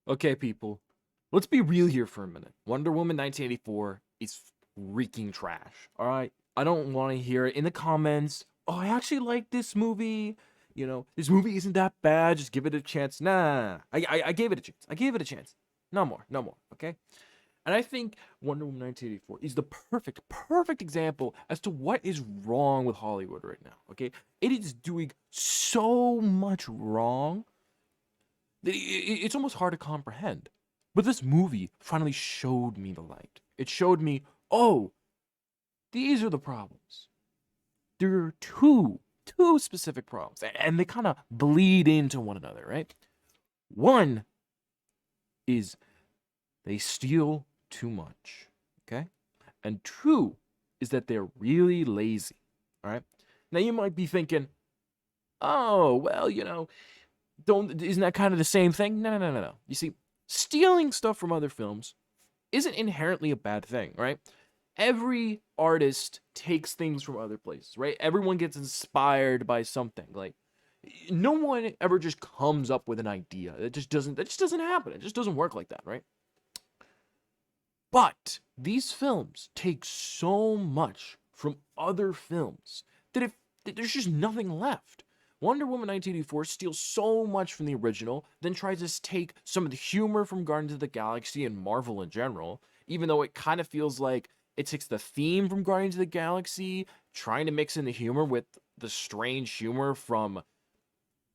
Okay, people, let's be real here for a minute. Wonder Woman 1984 is freaking trash. All right, I don't want to hear it in the comments. Oh, I actually like this movie. This movie isn't that bad. Just give it a chance. Nah, I gave it a chance. I gave it a chance. No more, no more. Okay. And I think Wonder Woman 1984 is the perfect example as to what is wrong with Hollywood right now. Okay, it is doing so much wrong it's almost hard to comprehend. But this movie finally showed me the light. It showed me, oh, these are the problems. There are two specific problems, and they kind of bleed into one another, right? One is they steal too much, okay? And two is that they're really lazy, all right? Now you might be thinking, oh, well, don't isn't that kind of the same thing? No. You see, stealing stuff from other films isn't inherently a bad thing, right? Every artist takes things from other places, right? Everyone gets inspired by something. Like no one ever just comes up with an idea. That just doesn't happen. It just doesn't work like that, right? But these films take so much from other films that there's just nothing left. Wonder Woman 1984 steals so much from the original, then tries to take some of the humor from Guardians of the Galaxy and Marvel in general, even though it kind of feels like it takes the theme from Guardians of the Galaxy, trying to mix in the humor with the strange humor from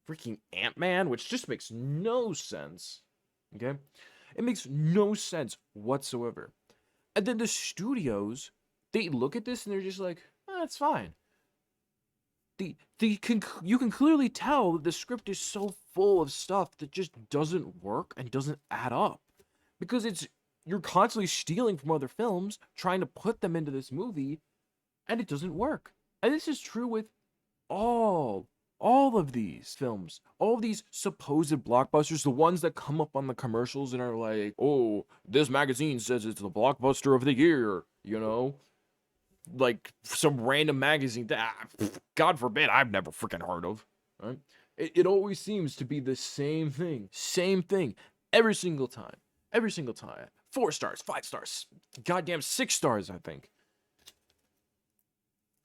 freaking Ant-Man, which just makes no sense. Okay? It makes no sense whatsoever. And then the studios, they look at this and they're just like, it's fine. You can clearly tell that the script is so full of stuff that just doesn't work and doesn't add up because you're constantly stealing from other films, trying to put them into this movie, and it doesn't work. And this is true with all all of these films, all of these supposed blockbusters, the ones that come up on the commercials and are like, "Oh, this magazine says it's the blockbuster of the year," like some random magazine that, God forbid, I've never freaking heard of. Right? It always seems to be the same thing, every single time, every single time. 4 stars, 5 stars, goddamn 6 stars, I think.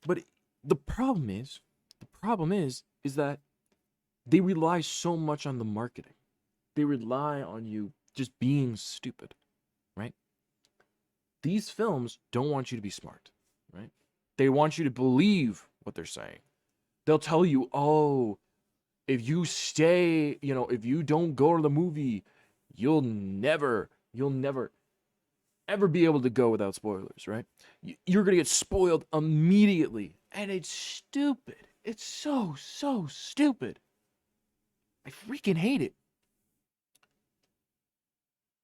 But the problem is that they rely so much on the marketing. They rely on you just being stupid, right? These films don't want you to be smart, right? They want you to believe what they're saying. They'll tell you, oh, if you stay, if you don't go to the movie, you'll never ever be able to go without spoilers, right? You're gonna get spoiled immediately, and it's stupid. It's so stupid. I freaking hate it.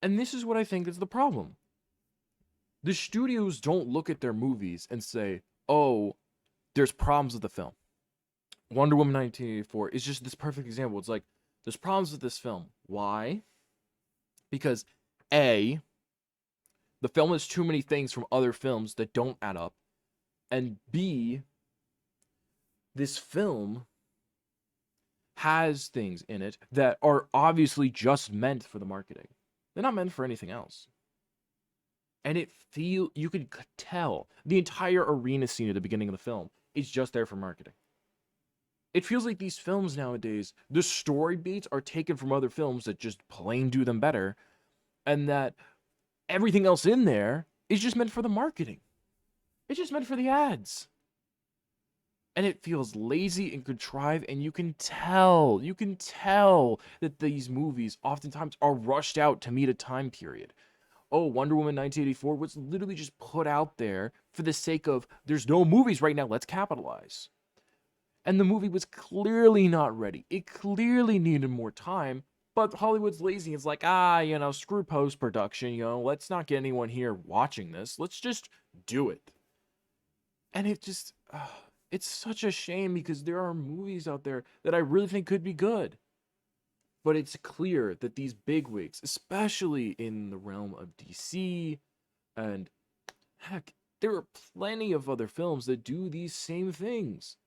And this is what I think is the problem. The studios don't look at their movies and say, oh, there's problems with the film. Wonder Woman 1984 is just this perfect example. It's like, there's problems with this film. Why? Because A, the film has too many things from other films that don't add up. And B, this film has things in it that are obviously just meant for the marketing. They're not meant for anything else. And you could tell the entire arena scene at the beginning of the film is just there for marketing. It feels like these films nowadays, the story beats are taken from other films that just plain do them better, and that everything else in there is just meant for the marketing. It's just meant for the ads. And it feels lazy and contrived, and you can tell that these movies oftentimes are rushed out to meet a time period. Oh, Wonder Woman 1984 was literally just put out there for the sake of there's no movies right now, let's capitalize. And the movie was clearly not ready. It clearly needed more time, but Hollywood's lazy. It's like, screw post production, let's not get anyone here watching this. Let's just do it. And it's such a shame because there are movies out there that I really think could be good. But it's clear that these bigwigs, especially in the realm of DC, and heck, there are plenty of other films that do these same things.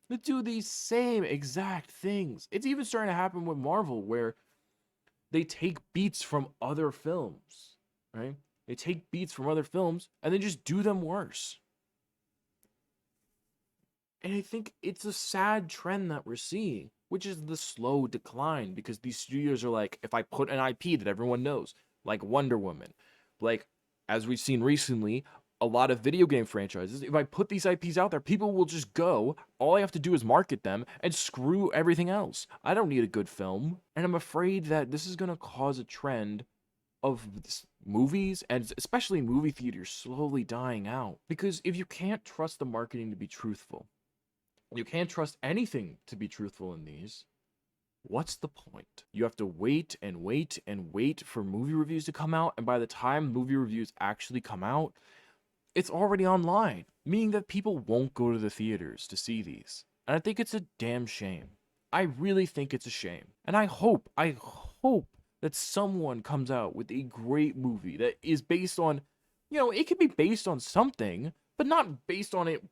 That do these same exact things. It's even starting to happen with Marvel, where they take beats from other films, right? They take beats from other films and then just do them worse. And I think it's a sad trend that we're seeing, which is the slow decline, because these studios are like, if I put an IP that everyone knows, like Wonder Woman, like as we've seen recently, a lot of video game franchises, if I put these IPs out there, people will just go. All I have to do is market them and screw everything else. I don't need a good film. And I'm afraid that this is going to cause a trend of movies, and especially movie theaters, slowly dying out. Because if you can't trust the marketing to be truthful, you can't trust anything to be truthful in these, what's the point? You have to wait and wait and wait for movie reviews to come out, and by the time movie reviews actually come out, it's already online, meaning that people won't go to the theaters to see these. And I think it's a damn shame. I really think it's a shame. And I hope that someone comes out with a great movie that is based on, it could be based on something, but not based on it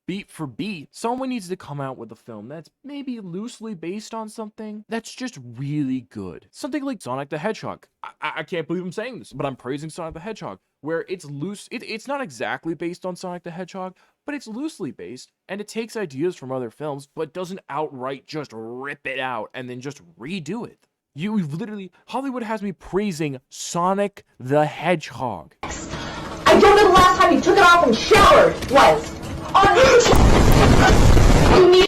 beat for beat. Someone needs to come out with a film that's maybe loosely based on something that's just really good. Something like Sonic the Hedgehog. I can't believe I'm saying this, but I'm praising Sonic the Hedgehog, where it's loose. It's not exactly based on Sonic the Hedgehog, but it's loosely based, and it takes ideas from other films, but doesn't outright just rip it out and then just redo it. Hollywood has me praising Sonic the Hedgehog. I don't know the last time you took it off and showered was.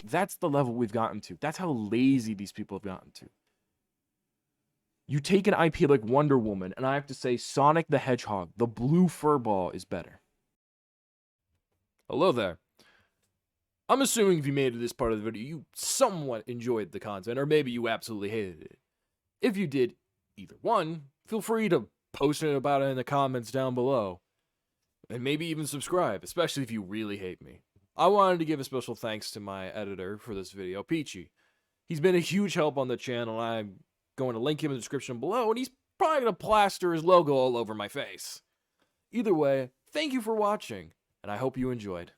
That's the level we've gotten to. That's how lazy these people have gotten to. You take an IP like Wonder Woman, and I have to say Sonic the Hedgehog, the blue fur ball, is better. Hello there. I'm assuming if you made it to this part of the video, you somewhat enjoyed the content, or maybe you absolutely hated it. If you did either one, feel free to post about it in the comments down below. And maybe even subscribe, especially if you really hate me. I wanted to give a special thanks to my editor for this video, Peachy. He's been a huge help on the channel, and I'm going to link him in the description below, and he's probably going to plaster his logo all over my face. Either way, thank you for watching, and I hope you enjoyed.